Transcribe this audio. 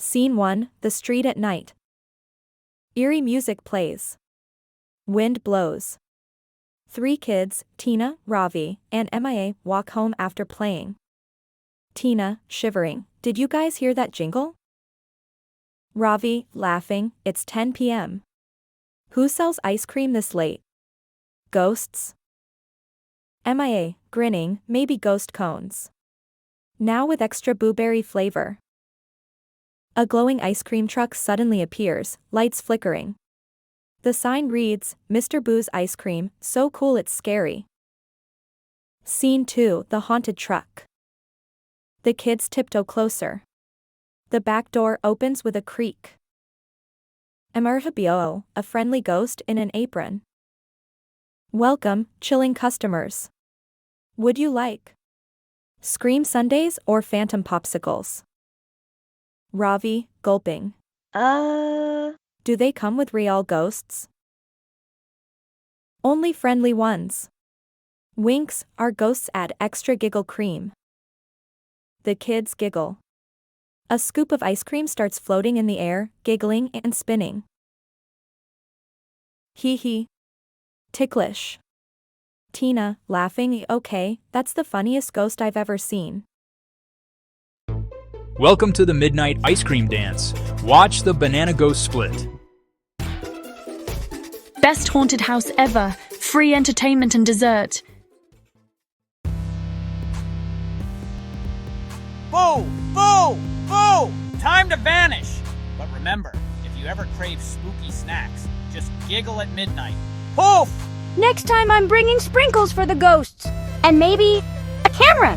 Scene 1, the street at night. Eerie music plays. Wind blows. Three kids, Tina, Ravi, and MIA, walk home after playing. Tina, shivering, "Did you guys hear that jingle?" Ravi, laughing, "It's 10 p.m. Who sells ice cream this late? Ghosts?" MIA, grinning, "Maybe ghost cones. Now with extra blueberry flavor." A glowing ice cream truck suddenly appears, lights flickering. The sign reads, "Mr. Boo's Ice Cream, so cool it's scary." Scene 2, the haunted truck. The kids tiptoe closer. The back door opens with a creak. Emerhabio, a friendly ghost in an apron. "Welcome, chilling customers. Would you like Scream Sundaes or Phantom Popsicles?" Ravi, gulping. Do they come with real ghosts?" "Only friendly ones. Winks, our ghosts add extra giggle cream." The kids giggle. A scoop of ice cream starts floating in the air, giggling and spinning. Hee hee. Ticklish. Tina, laughing, "Okay, that's the funniest ghost I've ever seen." Welcome to the Midnight Ice Cream Dance. Watch the Banana Ghost split. Best haunted house ever. Free entertainment and dessert. Boo! Boo! Boo! Time to vanish! But remember, if you ever crave spooky snacks, just giggle at midnight. Poof! Next time I'm bringing sprinkles for the ghosts. And maybe a camera.